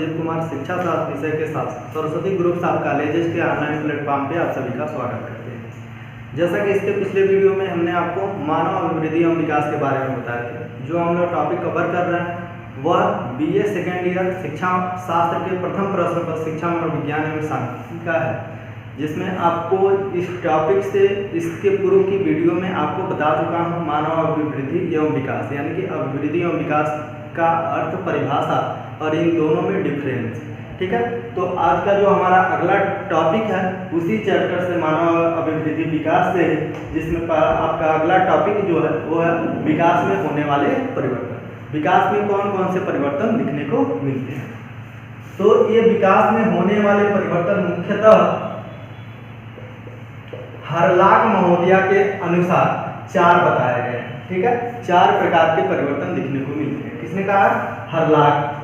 संदीप कुमार शिक्षा शास्त्र विषय के साथ सरस्वती ग्रुप ऑफ कॉलेजेस के ऑनलाइन प्लेटफॉर्म पे आप सभी का स्वागत करते हैं। जैसा कि इसके पिछले वीडियो में हमने आपको मानव अभिवृद्धि एवं विकास के बारे में बताया था। जो हम लोग टॉपिक कवर कर रहे हैं वह BA सेकेंड ईयर शिक्षा शास्त्र के प्रथम प्रश्न पर शिक्षा मनोविज्ञान एवं सांख्यिकी का है, जिसमें आपको इस टॉपिक से इसके पूर्व की वीडियो में आपको बता चुका हूँ मानव अभिवृद्धि एवं विकास, यानी कि अभिवृद्धि एवं विकास का अर्थ, परिभाषा और इन दोनों में डिफरेंस। ठीक है, तो आज का जो हमारा अगला टॉपिक है उसी चैप्टर से मानव अभिवृद्धि विकास से, जिसमें आपका अगला टॉपिक जो है वो है विकास में होने वाले परिवर्तन। विकास में कौन कौन से परिवर्तन दिखने को मिलते हैं। तो ये विकास में होने वाले परिवर्तन मुख्यतः हरलाक महोदया के अनुसार 4 बताए गए हैं। ठीक है, 4 प्रकार के परिवर्तन दिखने को मिलते हैं। किसने कहा? हरलाक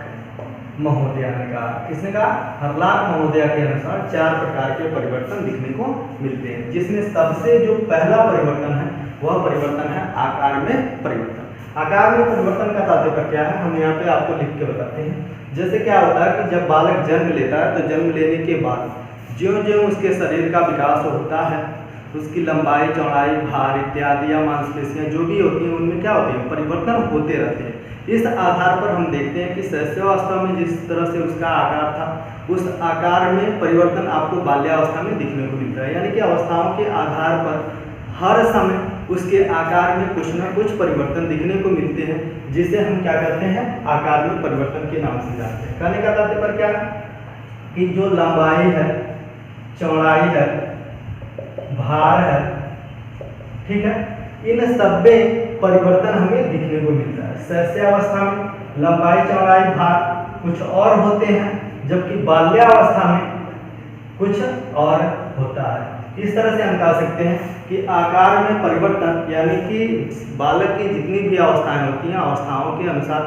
महोदया ने कहा। किसने कहा? हरलाक महोदया के अनुसार 4 प्रकार के परिवर्तन दिखने को मिलते हैं, जिसमें सबसे जो पहला परिवर्तन है वह परिवर्तन है आकार में परिवर्तन। आकार में परिवर्तन का तात्पर्य क्या है, हम यहाँ पे आपको लिख के बताते हैं। जैसे क्या होता है कि जब बालक जन्म लेता है तो जन्म लेने के बाद ज्यों ज्यों उसके शरीर का विकास होता है, उसकी लंबाई, चौड़ाई, भार इत्यादि या मांसपेशियां जो भी होती हैं उनमें क्या होते हैं? परिवर्तन होते रहते हैं। इस आधार पर हम देखते हैं कि शैशवावस्था में जिस तरह से उसका आकार था, उस आकार में परिवर्तन आपको बाल्यावस्था में दिखने को मिलता है। यानी कि अवस्थाओं के आधार पर हर समय उसके आकार में कुछ न कुछ परिवर्तन दिखने को मिलते हैं, जिसे हम क्या कहते हैं? आकार में परिवर्तन के नाम से जानते हैं। कहने का तात्पर्य क्या है कि जो लंबाई है, चौड़ाई है, भार है, ठीक है, इन सब में परिवर्तन हमें दिखने को मिलता है। शैशवावस्था में लंबाई, चौड़ाई, भार कुछ और होते हैं, जबकि बाल्यावस्था में कुछ और होता है। इस तरह से हम कह सकते हैं कि आकार में परिवर्तन, यानी कि बालक की जितनी भी अवस्थाएं होती हैं, अवस्थाओं के अनुसार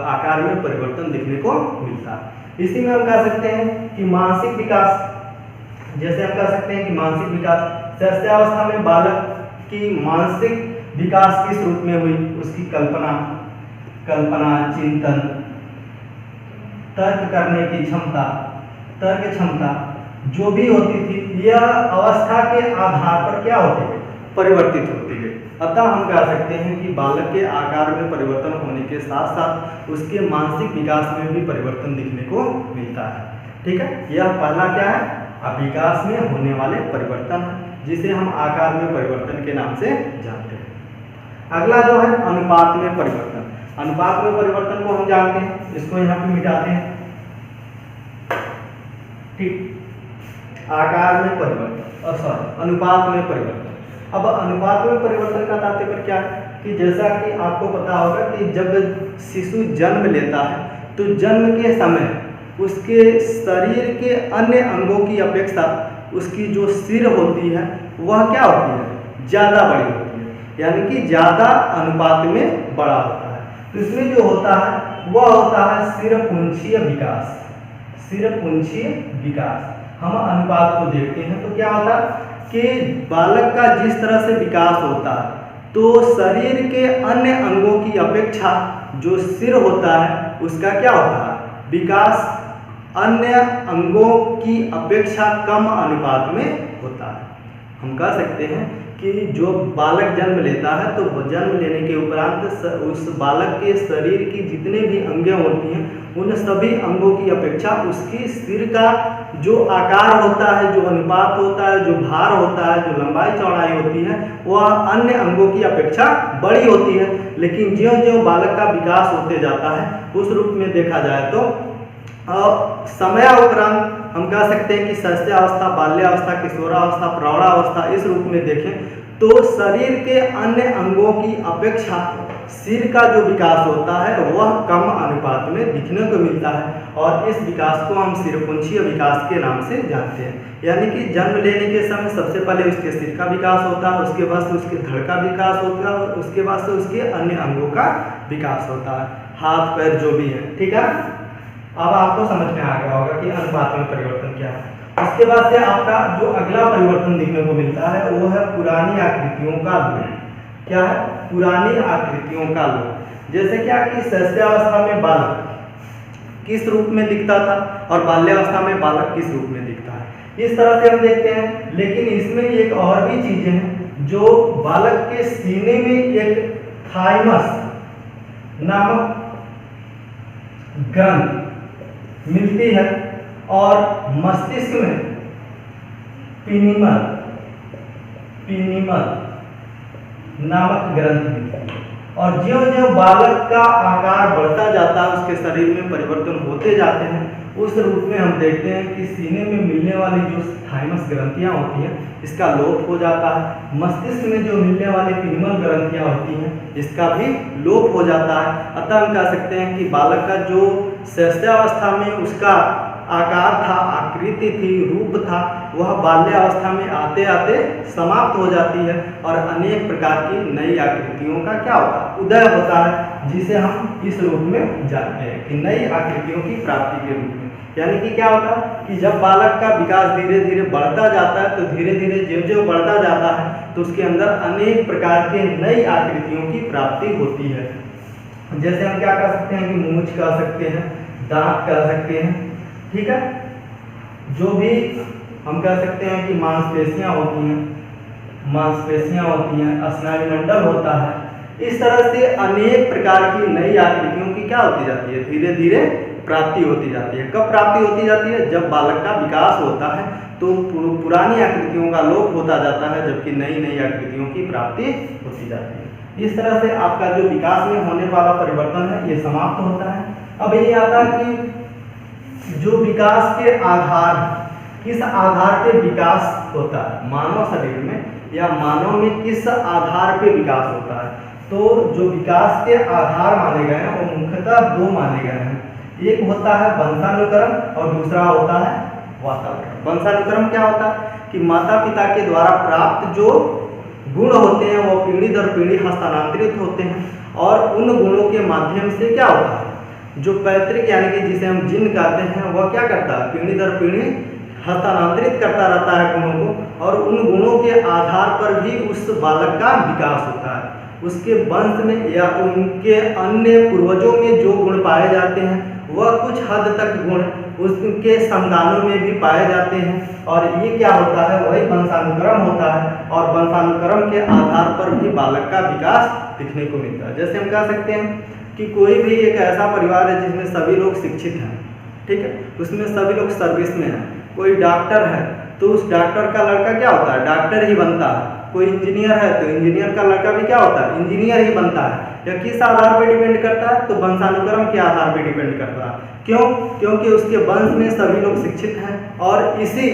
आकार में परिवर्तन दिखने को मिलता है। इसी में हम कह सकते हैं कि मानसिक विकास, जैसे हम कह सकते हैं कि मानसिक विकास, शैशवावस्था में बालक की मानसिक विकास किस रूप में हुई? उसकी कल्पना, चिंतन, तर्क करने की क्षमता, तर्क क्षमता जो भी होती थी, यह अवस्था के आधार पर क्या होती है? परिवर्तित होती है। अतः हम कह सकते हैं कि बालक के आकार में परिवर्तन होने के साथ साथ उसके मानसिक विकास में भी परिवर्तन दिखने को मिलता है। ठीक है, यह पहला क्या है? विकास में होने वाले परिवर्तन है, जिसे हम आकार में परिवर्तन के नाम से जानते हैं। अगला जो है अनुपात में परिवर्तन। अनुपात में परिवर्तन को हम जानते हैं, इसको यहाँ पे मिटाते हैं। ठीक, आकार में परिवर्तन, अनुपात में परिवर्तन। अब अनुपात में परिवर्तन का तात्पर्य क्या है कि जैसा कि आपको पता होगा कि जब शिशु जन्म लेता है तो जन्म के समय उसके शरीर के अन्य अंगों की अपेक्षा उसकी जो सिर होती है वह क्या होती है? ज़्यादा बड़ी होती है, यानी कि ज़्यादा अनुपात में बड़ा होता है। तो इसमें जो होता है वह होता है सिरपुंछीय विकास। सिरपुंछीय विकास हम अनुपात को देखते हैं तो क्या होता है कि बालक का जिस तरह से विकास होता है तो शरीर के अन्य अंगों की अपेक्षा जो सिर होता है उसका क्या होता है? विकास अन्य अंगों की अपेक्षा कम अनुपात में होता है। हम कह सकते हैं कि जो बालक जन्म लेता है तो जन्म लेने के उपरांत उस बालक के शरीर की जितने भी अंगें होती हैं उन सभी अंगों की अपेक्षा उसकी सिर का जो आकार होता है, जो अनुपात होता है, जो भार होता है, जो लंबाई चौड़ाई होती है, वह अन्य अंगों की अपेक्षा बड़ी होती है। लेकिन ज्यों ज्यों बालक का विकास होते जाता है उस रूप में देखा जाए तो समय उपरांत हम कह सकते हैं कि शैशवावस्था, बाल्यावस्था, किशोरावस्था, प्रौढ़ावस्था, इस रूप में देखें तो शरीर के अन्य अंगों की अपेक्षा सिर का जो विकास होता है वह कम अनुपात में दिखने को मिलता है, और इस विकास को हम सिरपुंछीय विकास के नाम से जानते हैं। यानी कि जन्म लेने के समय सबसे पहले उसके सिर का विकास होता है, उसके बाद से उसके धड़ का विकास होता है, उसके बाद से उसके अन्य अंगों का विकास होता है, हाथ पैर जो भी है। ठीक है, अब आपको समझ में आ गया होगा कि अनुपात में परिवर्तन क्या है। उसके बाद से आपका जो अगला परिवर्तन देखने को मिलता है वो है पुरानी आकृतियों का लोप। क्या है? पुरानी आकृतियों का लोप। जैसे क्या कि शैशवावस्था में बालक किस रूप में दिखता था और बाल्यावस्था में बालक किस रूप में दिखता है, इस तरह से हम देखते हैं। लेकिन इसमें एक और भी चीजें हैं, जो बालक के सीने में एक थाइमस नामक ग्रंथि मिलती है और मस्तिष्क में पिनिमल नामक ग्रंथि मिलती है। और ज्यों-ज्यों बालक का आकार बढ़ता जाता है, उसके शरीर में परिवर्तन होते जाते हैं, उस रूप में हम देखते हैं कि सीने में मिलने वाली जो थाइमस ग्रंथियां होती हैं, इसका लोप हो जाता है। मस्तिष्क में जो मिलने वाली पिनिमल ग्रंथियां होती हैं, इसका भी लोप हो जाता है। अतः हम कह सकते हैं कि बालक का जो शैशवावस्था में उसका आकार था, आकृति थी, रूप था, वह बाल्यावस्था में आते आते समाप्त हो जाती है और अनेक प्रकार की नई आकृतियों का क्या होता है, उदय होता है, जिसे हम इस रूप में जानते हैं कि नई आकृतियों की प्राप्ति के रूप में। यानी कि क्या होता है कि जब बालक का विकास धीरे धीरे बढ़ता जाता है, तो धीरे धीरे ज्यों-ज्यों बढ़ता जाता है, तो उसके अंदर अनेक प्रकार के नई आकृतियों की प्राप्ति होती है। जैसे हम क्या कह सकते हैं कि मूंछ कह सकते हैं, दांत कह सकते हैं, ठीक है। जो भी हम कह सकते हैं कि मांसपेशियां होती हैं, स्नायुमंडल होता है, इस तरह से अनेक प्रकार की नई आकृतियों की क्या होती जाती है, धीरे धीरे प्राप्ति होती जाती है। कब प्राप्ति होती जाती है? जब बालक का विकास होता है, तो पुरानी आकृतियों का लोप होता जाता है, जबकि नई नई आकृतियों की प्राप्ति होती जाती है। इस तरह से आपका जो विकास में होने वाला परिवर्तन है, ये समाप्त होता है। अब ये आता है कि जो विकास के आधार, किस आधार पे विकास होता है मानव शरीर में, या मानव में किस आधार पे विकास होता है। तो जो विकास के आधार माने गए हैं, वो मुख्यतः दो माने गए हैं। एक होता है वंशानुक्रम और दूसरा होता है वातावरण। वंशानुक्रम क्या होता है कि माता पिता के द्वारा प्राप्त जो गुण होते हैं, वो पीढ़ी दर पीढ़ी हस्तांतरित होते हैं, और उन गुणों के माध्यम से क्या होता है, जो पैतृक यानी कि जिसे हम जीन कहते हैं, वह क्या करता है, पीढ़ी दर पीढ़ी हस्तांतरित करता रहता है गुणों को, और उन गुणों के आधार पर भी उस बालक का विकास होता है। उसके वंश में या उनके अन्य पूर्वजों में जो गुण पाए जाते हैं, वह कुछ हद तक गुण उसके संतानों में भी पाए जाते हैं, और ये क्या होता है, वही वंशानुक्रम होता है। और वंशानुक्रम के आधार पर भी बालक का विकास दिखने को मिलता है। जैसे हम कह सकते हैं कि कोई भी एक ऐसा परिवार है जिसमें सभी लोग शिक्षित हैं, ठीक है, उसमें सभी लोग सर्विस में हैं। कोई डॉक्टर है तो उस डॉक्टर का लड़का क्या होता है, डॉक्टर ही बनता है। कोई इंजीनियर है तो इंजीनियर का लड़का भी क्या होता है, इंजीनियर ही बनता है। या किस आधार पर डिपेंड करता है, तो वंशानुक्रम के आधार पर डिपेंड करता है। क्यों? क्योंकि उसके वंश में सभी लोग शिक्षित हैं और इसी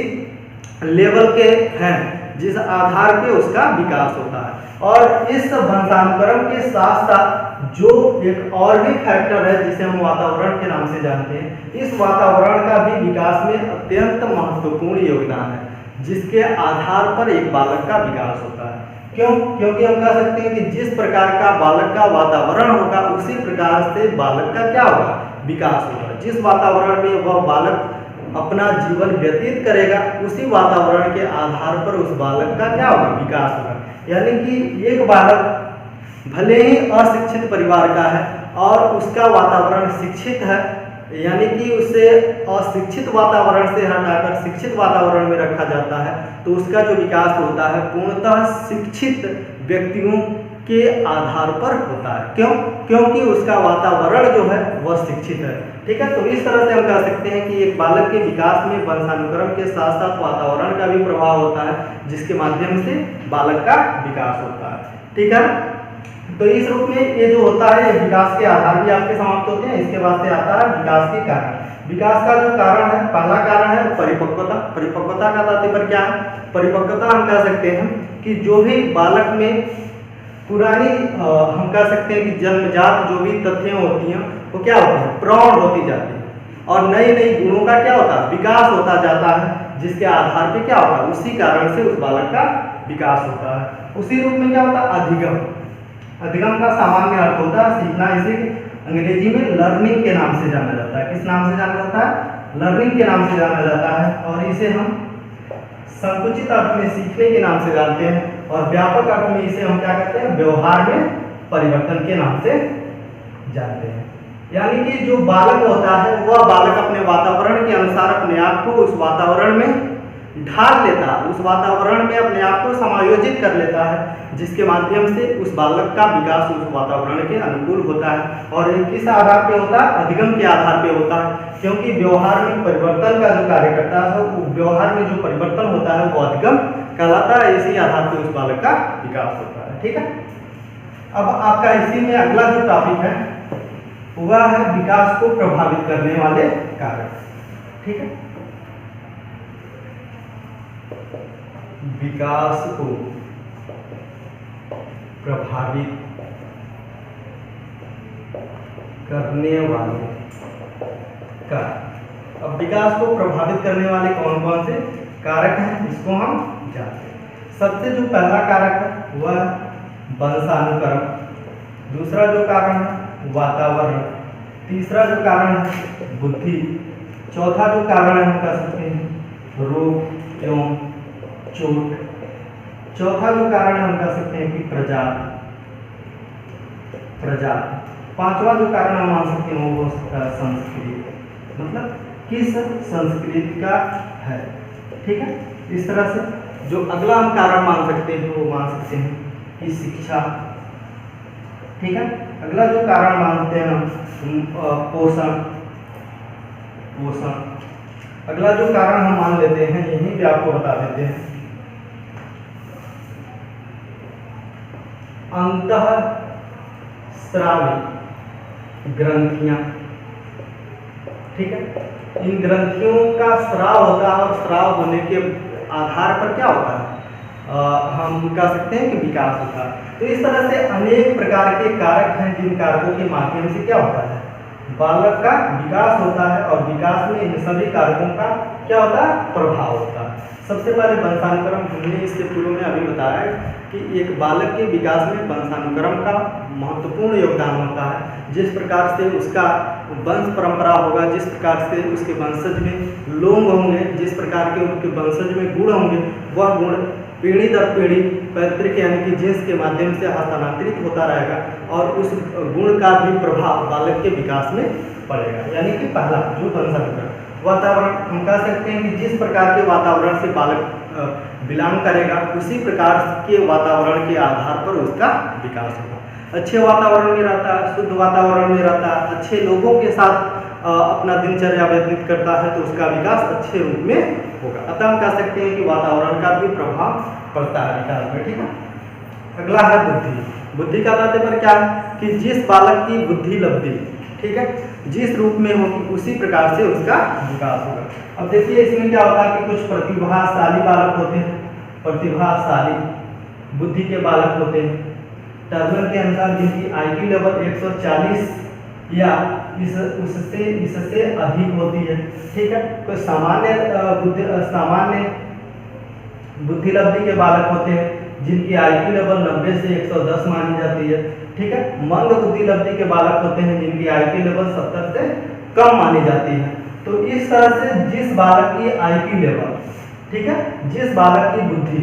लेवल के हैं जिस आधार पे उसका विकास होता है। और इस वंशानुक्रम के साथ साथ जो एक और भी फैक्टर है जिसे हम वातावरण के नाम से जानते हैं, इस वातावरण का भी विकास में अत्यंत महत्वपूर्ण योगदान है, जिसके आधार पर एक बालक का विकास होता है। क्यों? क्योंकि हम कह सकते हैं कि जिस प्रकार का बालक का वातावरण होगा, उसी प्रकार से बालक का क्या होगा, विकास होगा। जिस वातावरण में वह बालक अपना जीवन व्यतीत करेगा, उसी वातावरण के आधार पर उस बालक का क्या होगा, विकास होगा। यानी कि एक बालक भले ही अशिक्षित परिवार का है और उसका वातावरण शिक्षित है, यानी कि उसे अशिक्षित वातावरण से हटाकर शिक्षित वातावरण में रखा जाता है, तो उसका जो विकास होता है पूर्णतः शिक्षित व्यक्तियों के आधार पर होता है। क्यों? क्योंकि उसका वातावरण जो है वह शिक्षित है, ठीक है। तो इस तरह से हम कह सकते हैं कि एक बालक के विकास में वंशानुक्रम के साथ साथ वातावरण का भी प्रभाव होता है, जिसके माध्यम से बालक का विकास होता है, ठीक है। तो इस रूप में ये जो होता है, ये विकास के आधार भी आपके समाप्त होते हैं। इसके बाद से आता है विकास के कारण। विकास का जो कारण है, पहला कारण है परिपक्वता। परिपक्वता का तात्पर्य क्या है? परिपक्वता हम कह सकते हैं कि जो भी बालक में पुरानी हम कह सकते हैं कि जन्मजात जो भी तथ्य होती हैं, वो क्या होती हैं, प्रौढ़ होती जाती है, और नई नई गुणों का क्या होता है, विकास होता जाता है, जिसके आधार पे क्या होता है, उसी कारण से उस बालक का विकास होता है। उसी रूप में क्या होता है, अधिगम। अधिगम का सामान्य अर्थ होता है सीखना। इसे अंग्रेजी में लर्निंग के नाम से जाना जाता है। किस नाम से जाना जाता है? लर्निंग के नाम से जाना जाता है। और इसे हम संकुचित अर्थ में सीखने के नाम से जानते हैं, और व्यापक अर्थ में इसे हम क्या कहते हैं, व्यवहार में परिवर्तन के नाम से जानते हैं, यानी कि जो बालक होता है वह बालक अपने वातावरण के अनुसार अपने आप को उस वातावरण में ढाल लेता है, उस वातावरण में अपने आप को समायोजित कर लेता है, जिसके माध्यम से उस बालक का विकास उस वातावरण के अनुकूल होता है। और ये किस आधार पे होता है? अधिगम के आधार पे होता है, क्योंकि व्यवहार में परिवर्तन का जो कार्य करता है, वो व्यवहार में जो परिवर्तन होता है वो अधिगम कहलाता है। इसी आधार पे उस बालक का विकास होता है। ठीक है, अब आपका इसी में अगला जो टॉपिक है वह है विकास को प्रभावित करने वाले कारक। ठीक है, विकास को प्रभावित करने वाले कारक। अब विकास को प्रभावित करने वाले कौन कौन से कारक हैं इसको हम जानते हैं। सबसे जो पहला कारक है वह वंशानुक्रम, दूसरा जो कारण है वातावरण, तीसरा जो कारण है बुद्धि, चौथा जो कारण है हम कह सकते हैं रोग एवं चोट, चौथा जो कारण हम कह सकते हैं कि प्रजाति, पांचवा जो कारण हम मान सकते हैं वो संस्कृति, मतलब किस संस्कृति का है। ठीक है, इस तरह से जो अगला हम कारण मान सकते हैं वो मान सकते हैं कि शिक्षा। ठीक है, अगला जो कारण मानते हैं हम पोषण, अगला जो कारण हम मान लेते हैं यहीं पे आपको बता देते हैं अंतःस्रावी ग्रंथियां। ठीक है, इन ग्रंथियों का स्राव होता है और स्राव होने के आधार पर क्या होता है हम कह सकते हैं कि विकास होता है। तो इस तरह से अनेक प्रकार के कारक हैं जिन कारकों के माध्यम से क्या होता है बालक का विकास होता है, और विकास में इन सभी कारकों का क्या होता है प्रभाव होता है। सबसे पहले वंशानुक्रम, हमने इससे पूर्व में अभी बताया कि एक बालक के विकास में वंशानुक्रम का महत्वपूर्ण योगदान होता है। जिस प्रकार से उसका वंश परंपरा होगा, जिस प्रकार से उसके वंशज में लोग होंगे, जिस प्रकार के उनके वंशज में गुण होंगे, वह गुण पीढ़ी दर पीढ़ी पैतृक यानी कि जिन्स के माध्यम से हस्तांतरित होता रहेगा, और उस गुण का भी प्रभाव बालक के विकास में पड़ेगा। यानी कि पहला जो वंशानुक्रम, वातावरण, हम कह सकते हैं कि जिस प्रकार के वातावरण से बालक बिलोंग करेगा उसी प्रकार के वातावरण के आधार पर उसका विकास होगा। अच्छे वातावरण में रहता है, शुद्ध वातावरण में रहता है, अच्छे लोगों के साथ अपना दिनचर्या व्यतीत करता है तो उसका विकास अच्छे रूप में होगा। अतः हम कह सकते हैं कि वातावरण का भी प्रभाव पड़ता है विकास में। ठीक है, अगला है बुद्धि। बुद्धि का तात्पर्य क्या है कि जिस बालक की बुद्धि लब्धि, ठीक है, जिस रूप में होगी उसी प्रकार से उसका विकास होगा। अब देखिए इसमें क्या होता है कि कुछ प्रतिभाशाली बालक होते हैं, प्रतिभाशाली बुद्धि के बालक होते हैं, टर्नर के अनुसार जिनकी IQ लेवल 140 या इससे अधिक होती है। ठीक है, तो सामान्य बुद्धि लब्धि के बालक होते हैं जिनकी IQ लेवल 90 से 110 मानी जाती है। ठीक है, मंद बुद्धि लब्धि के बालक होते हैं जिनकी IQ लेवल 70 से कम मानी जाती है। तो इस तरह से जिस बालक की IQ लेवल, ठीक है, जिस बालक की बुद्धि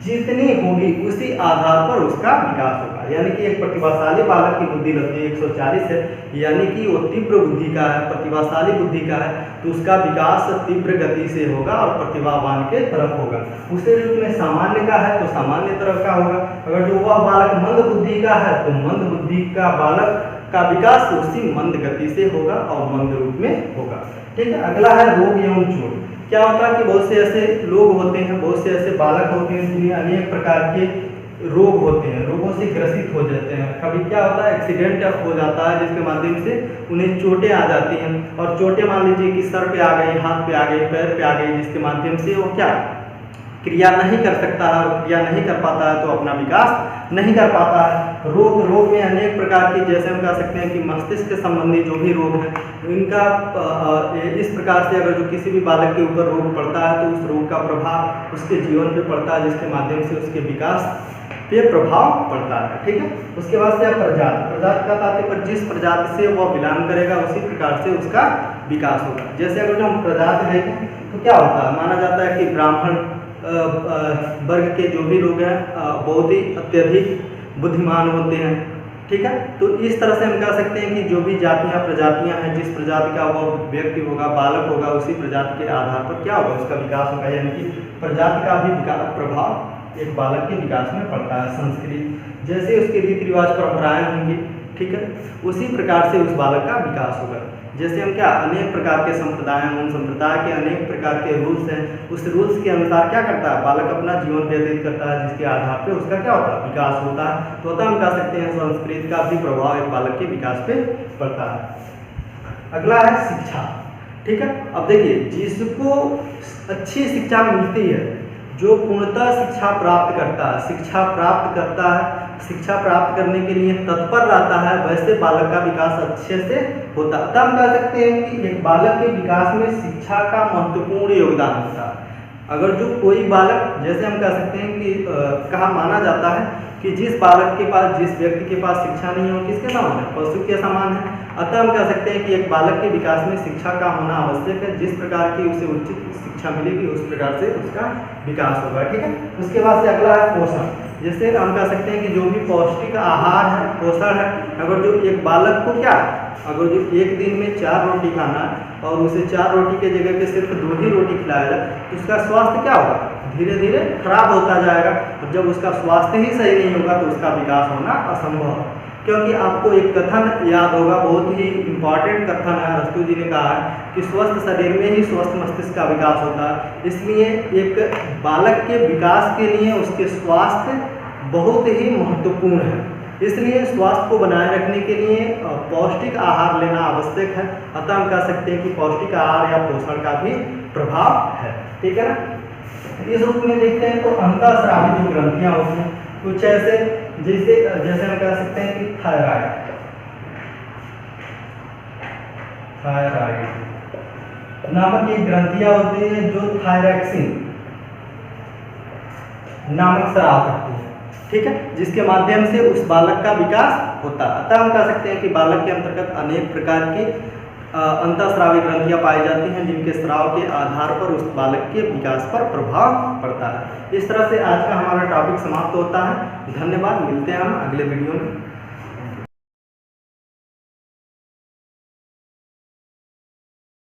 जितनी होगी उसी आधार पर उसका विकास होगा। यानी कि एक प्रतिभाशाली बालक की बुद्धि लब्धि 140 है, यानी कि वो तीव्र बुद्धि का है, प्रतिभाशाली बुद्धि का है, तो उसका विकास तीव्र गति से होगा और प्रतिभावान के तरफ होगा। उसी रूप में सामान्य का है तो सामान्य तरफ का होगा। अगर जो वह बालक मंद बुद्धि का है तो मंद बुद्धि का बालक का विकास उसी मंद गति से होगा और मंद रूप में होगा। ठीक है, अगला है रोग एवं चोट। क्या होता है कि बहुत से ऐसे लोग होते हैं, बहुत से ऐसे बालक होते हैं जिन्हें अनेक प्रकार के रोग होते हैं, रोगों से ग्रसित हो जाते हैं। कभी क्या होता है एक्सीडेंट हो जाता है जिसके माध्यम से उन्हें चोटें आ जाती हैं, और चोटें मान लीजिए कि सर पे आ गई, हाथ पे आ गई, पैर पे आ गई, जिसके माध्यम से वो क्या क्रिया नहीं कर सकता है, और क्रिया नहीं कर पाता है तो अपना विकास नहीं कर पाता है। रोग में अनेक प्रकार की, जैसे हम कह सकते हैं कि मस्तिष्क से संबंधी जो भी रोग हैं इनका इस प्रकार से अगर जो किसी भी बालक के ऊपर रोग पड़ता है तो उस रोग का प्रभाव उसके जीवन पे पड़ता है, जिसके माध्यम से उसके विकास पे प्रभाव पड़ता है। ठीक है, उसके बाद से प्रजाति। प्रजाति का तात्पर्य जिस प्रजाति से वह बिलोंग करेगा उसी प्रकार से उसका विकास होगा। जैसे अगर हम प्रजाति देखें तो क्या होता है, माना जाता है कि ब्राह्मण वर्ग के जो भी लोग हैं बहुत ही अत्यधिक बुद्धिमान होते हैं, ठीक है। तो इस तरह से हम कह सकते हैं कि जो भी जातियाँ प्रजातियाँ हैं, जिस प्रजाति का वो व्यक्ति होगा, बालक होगा, उसी प्रजाति के आधार पर क्या होगा, उसका विकास होगा। यानी कि प्रजाति का भी विकास प्रभाव एक बालक के विकास में पड़ता है। संस्कृति जैसे उसके रीति रिवाज परंपराएं होंगी, ठीक है, उसी प्रकार से उस बालक का विकास होगा। जैसे हम क्या अनेक प्रकार के संप्रदाय हैं, उन संप्रदाय के अनेक प्रकार के रूल्स हैं, उस रूल्स के अनुसार क्या करता है बालक अपना जीवन व्यतीत करता है, जिसके आधार पे उसका क्या होता है विकास होता है। तो हम कह सकते हैं संस्कृति का भी प्रभाव एक बालक के विकास पे पड़ता है। अगला है शिक्षा, ठीक है। अब देखिए जिसको अच्छी शिक्षा मिलती है, जो पूर्णतः शिक्षा प्राप्त करता है, शिक्षा प्राप्त करता है, शिक्षा प्राप्त करने के लिए तत्पर रहता है, वैसे बालक का विकास अच्छे से होता है। तब हम कह सकते हैं कि एक बालक के विकास में शिक्षा का महत्वपूर्ण योगदान होता है। अगर जो कोई बालक, जैसे हम कह सकते हैं कि कहा माना जाता है कि जिस बालक के पास, जिस व्यक्ति के पास शिक्षा नहीं हो, किसके समान है, पशु के समान है। अतः हम कह सकते हैं कि एक बालक के विकास में शिक्षा का होना आवश्यक है। जिस प्रकार की उसे उचित शिक्षा मिलेगी उस प्रकार से उसका विकास होगा, ठीक है। उसके बाद से अगला है पोषण। जैसे हम कह सकते हैं कि जो भी पौष्टिक आहार है, पोषण है, अगर जो एक बालक को क्या, अगर जो एक दिन में 4 रोटी खाना और उसे 4 रोटी के जगह पे सिर्फ 2 ही रोटी खिलाया जाए, तो उसका स्वास्थ्य क्या होगा, धीरे धीरे खराब होता जाएगा। और जब उसका स्वास्थ्य ही सही नहीं होगा तो उसका विकास होना असंभव है। क्योंकि आपको एक कथन याद होगा, बहुत ही इम्पॉर्टेंट कथन है, अरस्तु जी ने कहा है कि स्वस्थ शरीर में ही स्वस्थ मस्तिष्क का विकास होता है। इसलिए एक बालक के विकास के लिए उसके स्वास्थ्य बहुत ही महत्वपूर्ण है। इसलिए स्वास्थ्य को बनाए रखने के लिए पौष्टिक आहार लेना आवश्यक है। अतः हम कह सकते हैं कि पौष्टिक आहार या पोषण का भी प्रभाव है, ठीक है ना। इस रूप में देखते हैं तो अंतःस्रावी जो ग्रंथियां होती हैं कुछ ऐसे, जैसे हम कह सकते हैं कि थायराइड नामक एक ग्रंथियां होती है जो थायरॉक्सिन नामक स्राव करती है, ठीक है, जिसके माध्यम से उस बालक का विकास होता है। अतः हम कह सकते हैं कि बालक के अंतर्गत अनेक प्रकार की अंतःस्रावी ग्रंथियां पाई जाती हैं, जिनके स्राव के आधार पर उस बालक के विकास पर प्रभाव पड़ता है। इस तरह से आज का हमारा टॉपिक समाप्त होता है। धन्यवाद, मिलते हैं हम अगले वीडियो में।